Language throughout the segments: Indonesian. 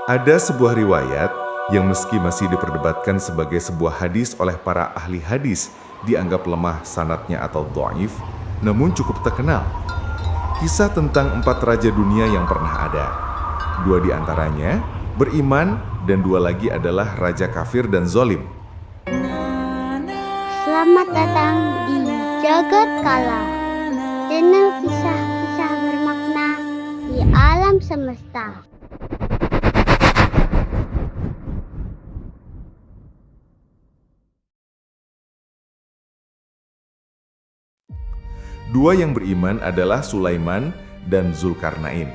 Ada sebuah riwayat yang meski masih diperdebatkan sebagai sebuah hadis oleh para ahli hadis, dianggap lemah sanadnya atau dhaif, namun cukup terkenal. Kisah tentang 4 raja dunia yang pernah ada. 2 di antaranya beriman dan 2 lagi adalah raja kafir dan zolim. Selamat datang di Jagat Kala, channel kisah-kisah bermakna di alam semesta. Dua yang beriman adalah Sulaiman dan Zulkarnain.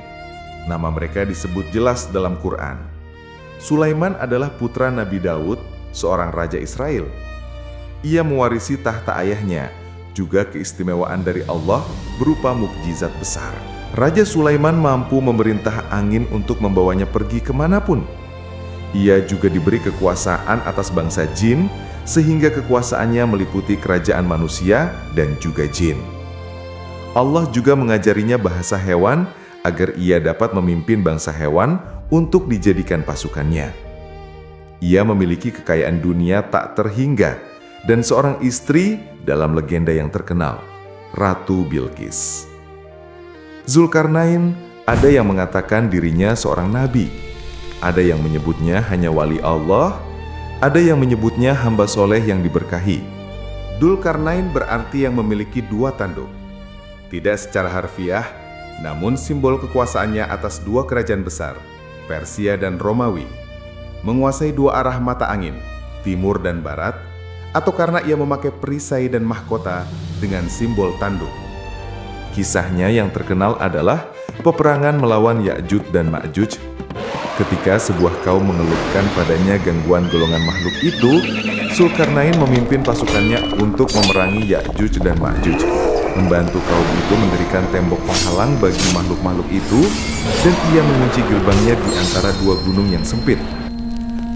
Nama mereka disebut jelas dalam Quran. Sulaiman adalah putra Nabi Daud, seorang raja Israel. Ia mewarisi tahta ayahnya, juga keistimewaan dari Allah berupa mukjizat besar. Raja Sulaiman mampu memerintah angin untuk membawanya pergi kemanapun. Ia juga diberi kekuasaan atas bangsa jin, sehingga kekuasaannya meliputi kerajaan manusia dan juga jin. Allah juga mengajarinya bahasa hewan agar ia dapat memimpin bangsa hewan untuk dijadikan pasukannya. Ia memiliki kekayaan dunia tak terhingga dan seorang istri dalam legenda yang terkenal, Ratu Bilqis. Zulkarnain ada yang mengatakan dirinya seorang nabi, ada yang menyebutnya hanya wali Allah, ada yang menyebutnya hamba soleh yang diberkahi. Dzulkarnain berarti yang memiliki 2 tanduk. Tidak secara harfiah, namun simbol kekuasaannya atas 2 kerajaan besar, Persia dan Romawi, menguasai 2 arah mata angin, timur dan barat, atau karena ia memakai perisai dan mahkota dengan simbol tanduk. Kisahnya yang terkenal adalah peperangan melawan Ya'juj dan Ma'juj. Ketika sebuah kaum mengeluhkan padanya gangguan golongan makhluk itu, Zulkarnain memimpin pasukannya untuk memerangi Ya'juj dan Ma'juj, membantu kaum itu mendirikan tembok penghalang bagi makhluk-makhluk itu, dan ia mengunci gerbangnya di antara 2 gunung yang sempit.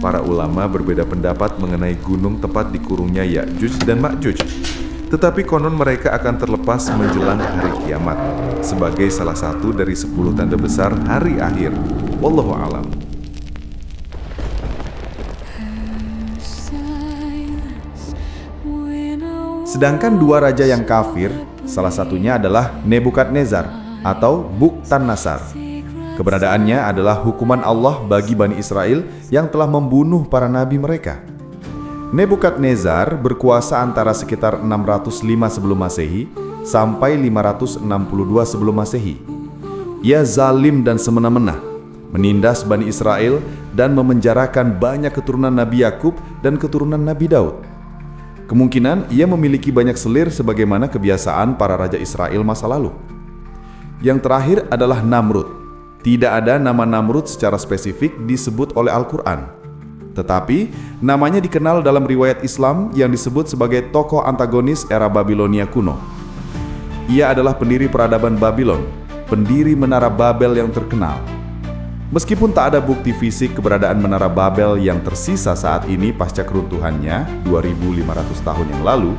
Para ulama berbeda pendapat mengenai gunung tempat dikurungnya Ya'juj dan Ma'juj, tetapi konon mereka akan terlepas menjelang hari kiamat sebagai salah satu dari 10 tanda besar hari akhir. Wallahu a'lam. Sedangkan 2 raja yang kafir, salah satunya adalah Nebukadnezar atau Bukhtannasar. Keberadaannya adalah hukuman Allah bagi Bani Israel yang telah membunuh para nabi mereka. Nebukadnezar berkuasa antara sekitar 605 sebelum Masehi sampai 562 sebelum Masehi. Ia zalim dan semena-mena, menindas Bani Israel dan memenjarakan banyak keturunan Nabi Yakub dan keturunan Nabi Daud. Kemungkinan ia memiliki banyak selir sebagaimana kebiasaan para raja Israel masa lalu. Yang terakhir adalah Namrud. Tidak ada nama Namrud secara spesifik disebut oleh Al-Quran. Tetapi namanya dikenal dalam riwayat Islam yang disebut sebagai tokoh antagonis era Babilonia kuno. Ia adalah pendiri peradaban Babylon, pendiri Menara Babel yang terkenal. Meskipun tak ada bukti fisik keberadaan Menara Babel yang tersisa saat ini pasca keruntuhannya 2500 tahun yang lalu,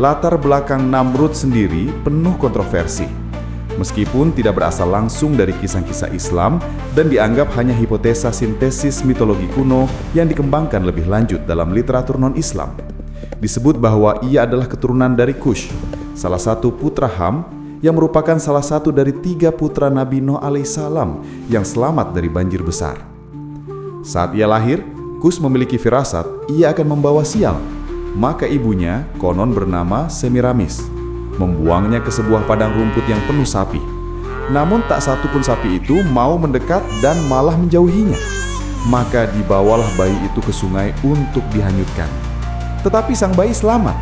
latar belakang Namrud sendiri penuh kontroversi. Meskipun tidak berasal langsung dari kisah-kisah Islam dan dianggap hanya hipotesa sintesis mitologi kuno yang dikembangkan lebih lanjut dalam literatur non-Islam. Disebut bahwa ia adalah keturunan dari Kush, salah satu putra Ham yang merupakan salah satu dari 3 putra Nabi Nuh alaihissalam yang selamat dari banjir besar. Saat ia lahir, Kush memiliki firasat ia akan membawa sial, maka ibunya konon bernama Semiramis membuangnya ke sebuah padang rumput yang penuh sapi. Namun tak satu pun sapi itu mau mendekat dan malah menjauhinya. Maka dibawalah bayi itu ke sungai untuk dihanyutkan. Tetapi sang bayi selamat.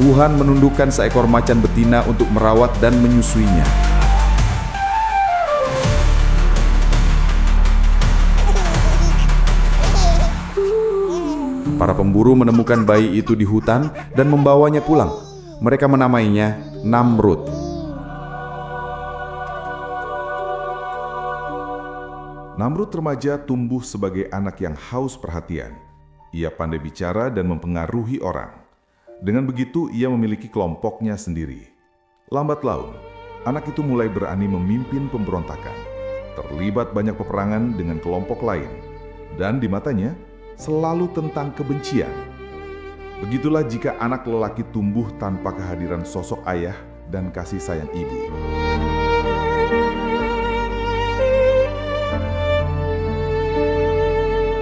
Tuhan menundukkan seekor macan betina untuk merawat dan menyusuinya. Para pemburu menemukan bayi itu di hutan dan membawanya pulang. Mereka menamainya Namrud. Namrud remaja tumbuh sebagai anak yang haus perhatian. Ia pandai bicara dan mempengaruhi orang. Dengan begitu, ia memiliki kelompoknya sendiri. Lambat laun, anak itu mulai berani memimpin pemberontakan. terlibat banyak peperangan dengan kelompok lain, dan di matanya selalu tentang kebencian. Begitulah jika anak lelaki tumbuh tanpa kehadiran sosok ayah dan kasih sayang ibu.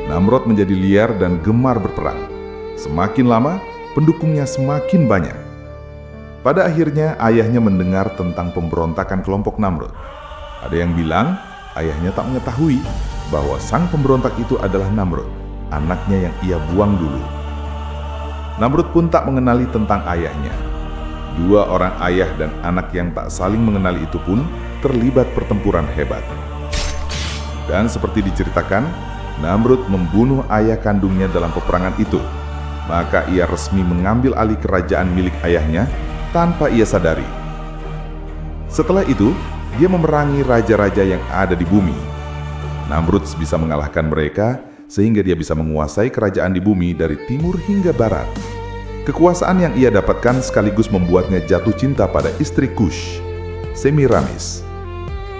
Namrud menjadi liar dan gemar berperang. Semakin lama, pendukungnya semakin banyak. Pada akhirnya, ayahnya mendengar tentang pemberontakan kelompok Namrud. Ada yang bilang, ayahnya tak mengetahui bahwa sang pemberontak itu adalah Namrud, anaknya yang ia buang dulu. Namrud pun tak mengenali tentang ayahnya. Dua orang ayah dan anak yang tak saling mengenali itu pun terlibat pertempuran hebat. Dan seperti diceritakan, Namrud membunuh ayah kandungnya dalam peperangan itu. Maka ia resmi mengambil alih kerajaan milik ayahnya tanpa ia sadari. Setelah itu, dia memerangi raja-raja yang ada di bumi. Namrud bisa mengalahkan mereka sehingga dia bisa menguasai kerajaan di bumi dari timur hingga barat. Kekuasaan yang ia dapatkan sekaligus membuatnya jatuh cinta pada istri Kush, Semiramis,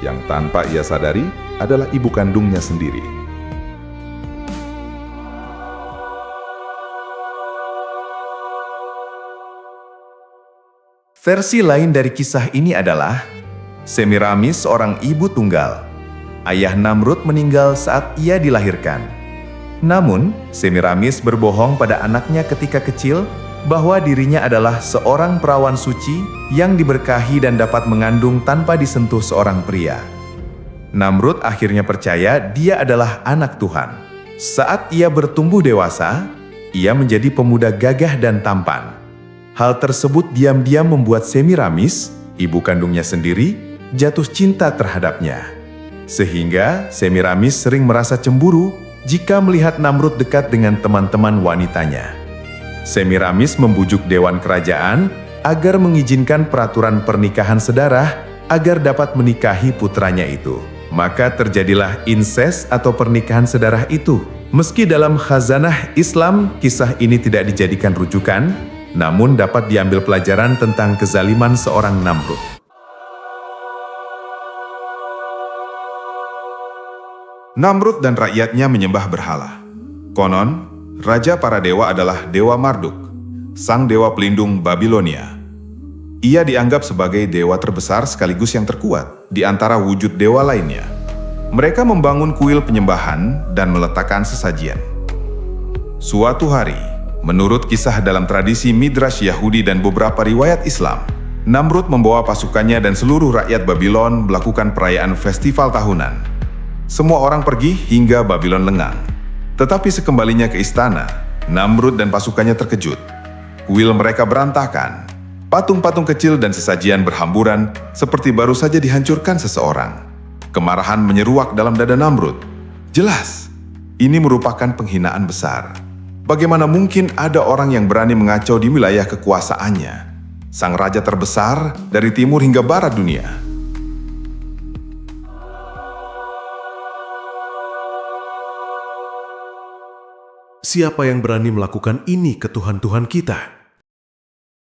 yang tanpa ia sadari adalah ibu kandungnya sendiri. Versi lain dari kisah ini adalah Semiramis seorang ibu tunggal. Ayah Namrud meninggal saat ia dilahirkan. Namun, Semiramis berbohong pada anaknya ketika kecil bahwa dirinya adalah seorang perawan suci yang diberkahi dan dapat mengandung tanpa disentuh seorang pria. Namrud akhirnya percaya dia adalah anak Tuhan. Saat ia bertumbuh dewasa, ia menjadi pemuda gagah dan tampan. Hal tersebut diam-diam membuat Semiramis, ibu kandungnya sendiri, jatuh cinta terhadapnya. Sehingga Semiramis sering merasa cemburu jika melihat Namrud dekat dengan teman-teman wanitanya. Semiramis membujuk dewan kerajaan agar mengizinkan peraturan pernikahan sedarah agar dapat menikahi putranya itu. Maka terjadilah insest atau pernikahan sedarah itu. Meski dalam khazanah Islam kisah ini tidak dijadikan rujukan, namun dapat diambil pelajaran tentang kezaliman seorang Namrud. Namrud dan rakyatnya menyembah berhala. Konon, raja para dewa adalah Dewa Marduk, sang dewa pelindung Babilonia. Ia dianggap sebagai dewa terbesar sekaligus yang terkuat di antara wujud dewa lainnya. Mereka membangun kuil penyembahan dan meletakkan sesajian. Suatu hari, menurut kisah dalam tradisi Midrash Yahudi dan beberapa riwayat Islam, Namrud membawa pasukannya dan seluruh rakyat Babylon melakukan perayaan festival tahunan. Semua orang pergi hingga Babylon lengang. Tetapi sekembalinya ke istana, Namrud dan pasukannya terkejut. Kuil mereka berantakan. Patung-patung kecil dan sesajian berhamburan seperti baru saja dihancurkan seseorang. Kemarahan menyeruak dalam dada Namrud. Jelas, ini merupakan penghinaan besar. Bagaimana mungkin ada orang yang berani mengacau di wilayah kekuasaannya? Sang raja terbesar dari timur hingga barat dunia. Siapa yang berani melakukan ini ke Tuhan-Tuhan kita?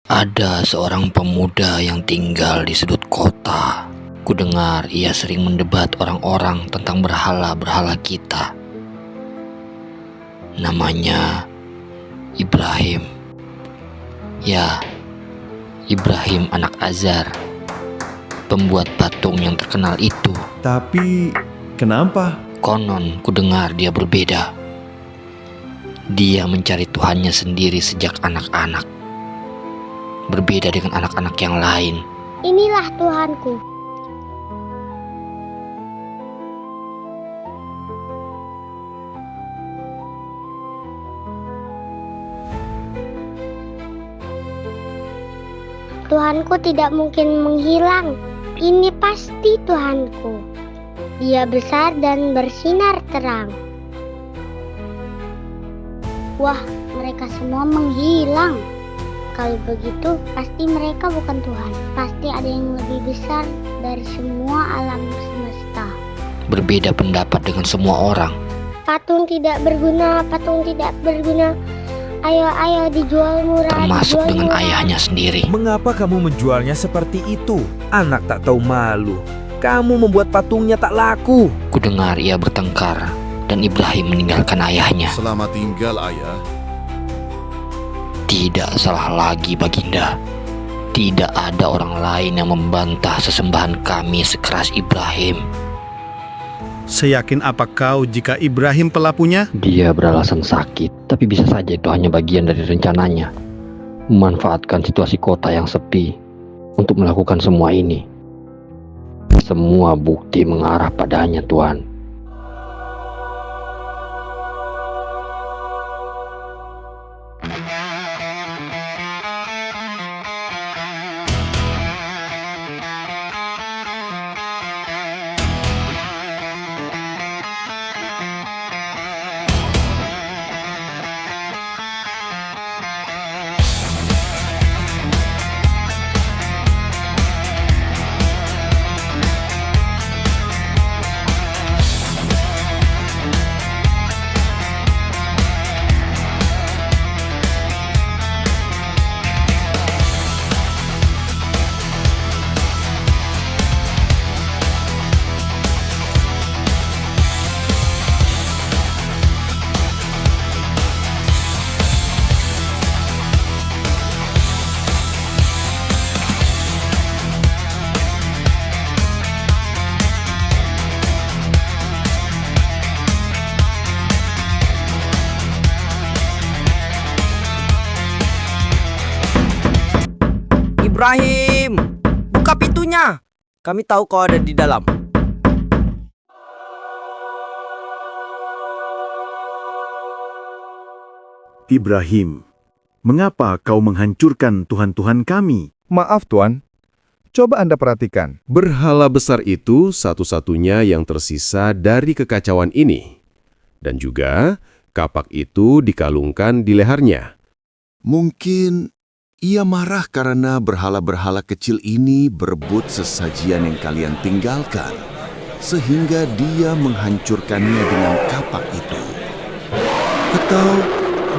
Ada seorang pemuda yang tinggal di sudut kota. Kudengar ia sering mendebat orang-orang tentang berhala-berhala kita. Namanya Ibrahim. Ya, Ibrahim anak Azar, pembuat patung yang terkenal itu. Tapi, kenapa? Konon kudengar dia berbeda. Dia mencari Tuhannya sendiri sejak anak-anak. Berbeda dengan anak-anak yang lain. Inilah Tuhanku. Tuhanku tidak mungkin menghilang. Ini pasti Tuhanku. Dia besar dan bersinar terang. Wah, mereka semua menghilang. Kalau begitu, pasti mereka bukan Tuhan. Pasti ada yang lebih besar dari semua alam semesta. Berbeda pendapat dengan semua orang. Patung tidak berguna, patung tidak berguna. Ayo dijual murah. Termasuk dijual dengan murah. ayahnya sendiri. Mengapa kamu menjualnya seperti itu? Anak tak tahu malu. Kamu membuat patungnya tak laku. Kudengar ia bertengkar dan Ibrahim meninggalkan ayahnya. Selamat tinggal, ayah. Tidak salah lagi, Baginda. Tidak ada orang lain yang membantah sesembahan kami sekeras Ibrahim. Seyakin apa kau jika Ibrahim pelakunya? Dia beralasan sakit, tapi bisa saja itu hanya bagian dari rencananya. Memanfaatkan situasi kota yang sepi untuk melakukan semua ini. Semua bukti mengarah padanya, Tuan. Ibrahim, buka pintunya. Kami tahu kau ada di dalam. Ibrahim, mengapa kau menghancurkan Tuhan-Tuhan kami? Maaf Tuan, coba Anda perhatikan. Berhala besar itu satu-satunya yang tersisa dari kekacauan ini. Dan juga kapak itu dikalungkan di lehernya. Mungkin ia marah karena berhala-berhala kecil ini berebut sesajian yang kalian tinggalkan, sehingga dia menghancurkannya dengan kapak itu. Atau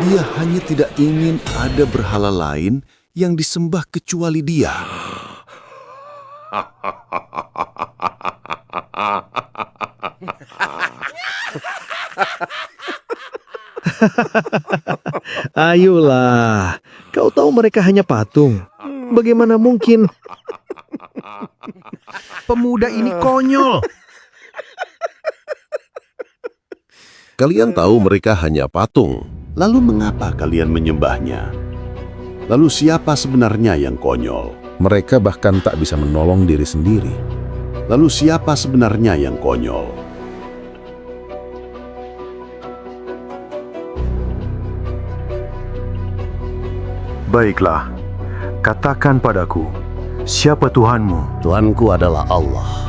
dia hanya tidak ingin ada berhala lain yang disembah kecuali dia. Ayolah, kau tahu mereka hanya patung. Bagaimana mungkin? Pemuda ini konyol. Kalian tahu mereka hanya patung. Lalu mengapa kalian menyembahnya? Lalu siapa sebenarnya yang konyol? Mereka bahkan tak bisa menolong diri sendiri. Lalu siapa sebenarnya yang konyol? Baiklah, katakan padaku, siapa Tuhanmu? Tuhanku adalah Allah.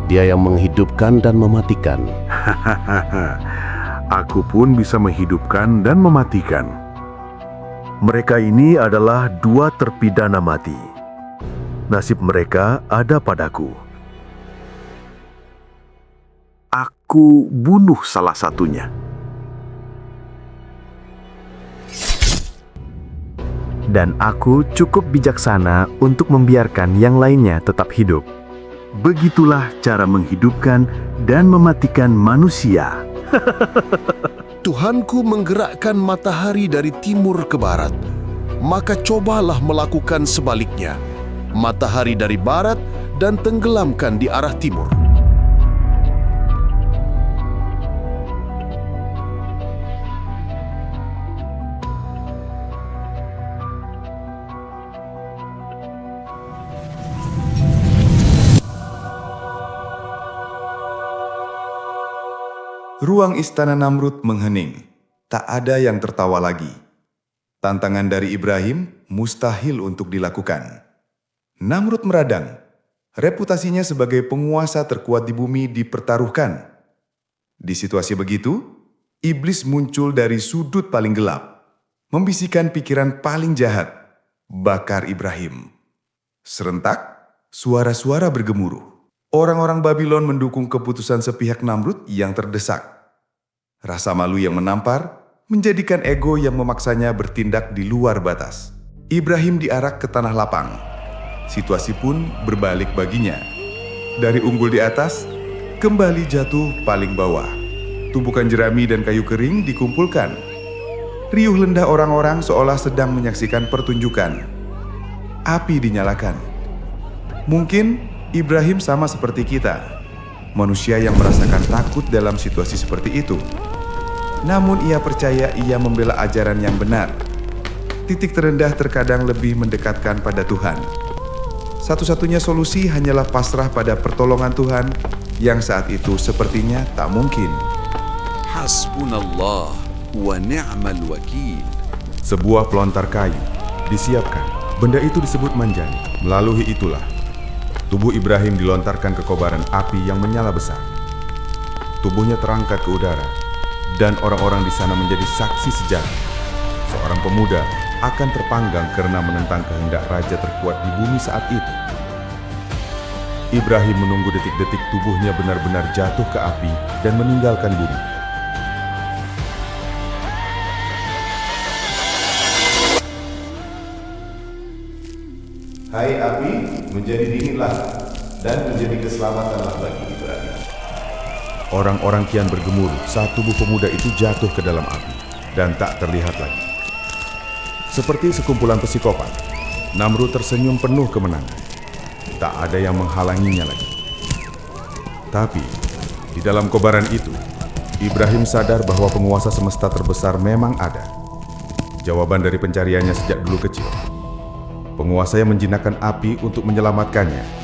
Dia yang menghidupkan dan mematikan. Aku pun bisa menghidupkan dan mematikan. Mereka ini adalah dua terpidana mati. Nasib mereka ada padaku. Aku bunuh salah satunya. Dan aku cukup bijaksana untuk membiarkan yang lainnya tetap hidup. Begitulah cara menghidupkan dan mematikan manusia. Tuhanku menggerakkan matahari dari timur ke barat. Maka cobalah melakukan sebaliknya. Matahari dari barat dan tenggelamkan di arah timur. Ruang istana Namrud menghening. Tak ada yang tertawa lagi. Tantangan dari Ibrahim mustahil untuk dilakukan. Namrud meradang. Reputasinya sebagai penguasa terkuat di bumi dipertaruhkan. Di situasi begitu, iblis muncul dari sudut paling gelap, membisikkan pikiran paling jahat, bakar Ibrahim. Serentak, suara-suara bergemuruh. Orang-orang Babylon mendukung keputusan sepihak Namrud yang terdesak. Rasa malu yang menampar menjadikan ego yang memaksanya bertindak di luar batas. Ibrahim diarak ke tanah lapang. Situasi pun berbalik baginya. Dari unggul di atas, kembali jatuh paling bawah. Tumpukan jerami dan kayu kering dikumpulkan. Riuh lendah orang-orang seolah sedang menyaksikan pertunjukan. Api dinyalakan. Mungkin Ibrahim sama seperti kita, manusia yang merasakan takut dalam situasi seperti itu. Namun ia percaya ia membela ajaran yang benar. Titik terendah terkadang lebih mendekatkan pada Tuhan. Satu-satunya solusi hanyalah pasrah pada pertolongan Tuhan yang saat itu sepertinya tak mungkin. Hasbunallah wa ni'mal wakil. Sebuah pelontar kayu disiapkan. Benda itu disebut manjani. Melalui itulah, tubuh Ibrahim dilontarkan ke kobaran api yang menyala besar. Tubuhnya terangkat ke udara, dan orang-orang di sana menjadi saksi sejarah. Seorang pemuda akan terpanggang karena menentang kehendak raja terkuat di bumi saat itu. Ibrahim menunggu detik-detik tubuhnya benar-benar jatuh ke api dan meninggalkan bumi. Hai api, menjadi dinginlah dan menjadi keselamatanlah bagi Ibrahim. Orang-orang kian bergemuruh saat tubuh pemuda itu jatuh ke dalam api dan tak terlihat lagi. Seperti sekumpulan psikopat, Namrud tersenyum penuh kemenangan. Tak ada yang menghalanginya lagi. Tapi, di dalam kobaran itu, Ibrahim sadar bahwa penguasa semesta terbesar memang ada. Jawaban dari pencariannya sejak dulu kecil. Penguasa yang menjinakkan api untuk menyelamatkannya.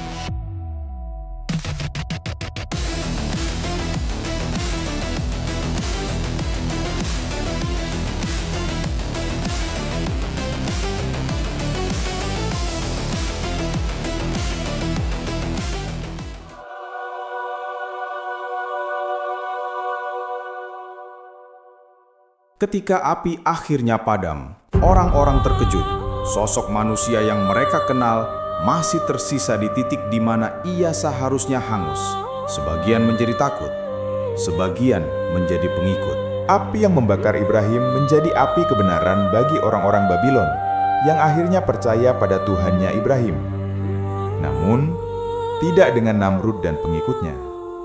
Ketika api akhirnya padam, orang-orang terkejut. Sosok manusia yang mereka kenal masih tersisa di titik di mana ia seharusnya hangus. Sebagian menjadi takut, sebagian menjadi pengikut. Api yang membakar Ibrahim menjadi api kebenaran bagi orang-orang Babylon yang akhirnya percaya pada Tuhannya Ibrahim. Namun, tidak dengan Namrud dan pengikutnya.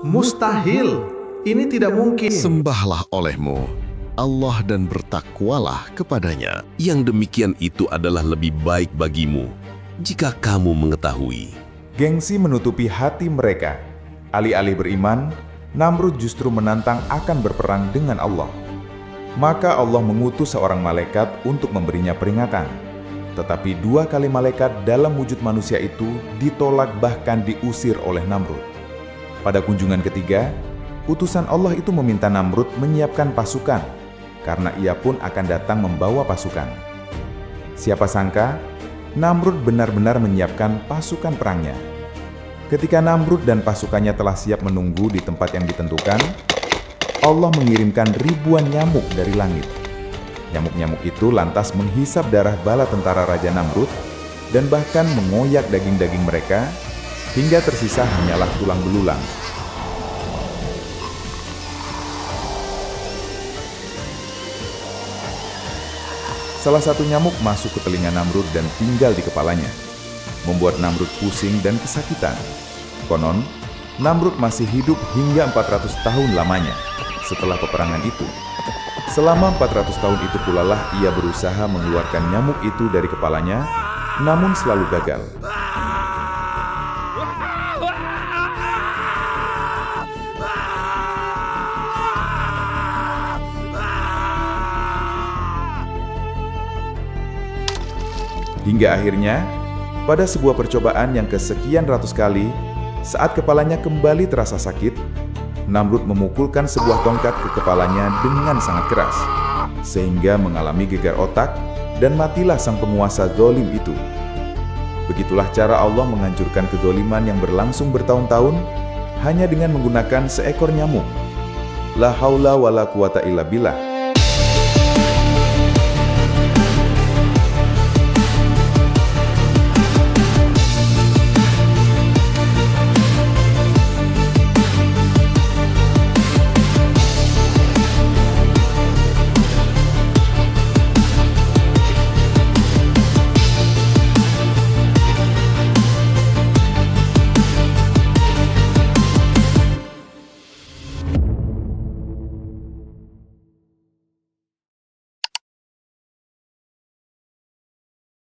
Mustahil. Ini tidak mungkin. Sembahlah olehmu Allah dan bertakwalah kepadanya. Yang demikian itu adalah lebih baik bagimu jika kamu mengetahui. Gengsi menutupi hati mereka. Alih-alih beriman, Namrud justru menantang akan berperang dengan Allah. Maka Allah mengutus seorang malaikat untuk memberinya peringatan. Tetapi 2 kali malaikat dalam wujud manusia itu ditolak bahkan diusir oleh Namrud. Pada kunjungan ketiga, utusan Allah itu meminta Namrud menyiapkan pasukan, karena ia pun akan datang membawa pasukan. Siapa sangka, Namrud benar-benar menyiapkan pasukan perangnya. Ketika Namrud dan pasukannya telah siap menunggu di tempat yang ditentukan, Allah mengirimkan ribuan nyamuk dari langit. Nyamuk-nyamuk itu lantas menghisap darah bala tentara Raja Namrud dan bahkan mengoyak daging-daging mereka hingga tersisa hanyalah tulang belulang. Salah satu nyamuk masuk ke telinga Namrud dan tinggal di kepalanya, membuat Namrud pusing dan kesakitan. Konon, Namrud masih hidup hingga 400 tahun lamanya setelah peperangan itu. Selama 400 tahun itu pula lah ia berusaha mengeluarkan nyamuk itu dari kepalanya, namun selalu gagal. Hingga akhirnya, pada sebuah percobaan yang kesekian ratus kali, saat kepalanya kembali terasa sakit, Namrud memukulkan sebuah tongkat ke kepalanya dengan sangat keras, sehingga mengalami gegar otak dan matilah sang penguasa zalim itu. Begitulah cara Allah menghancurkan kezaliman yang berlangsung bertahun-tahun hanya dengan menggunakan seekor nyamuk. La haula wala quwata illa billah.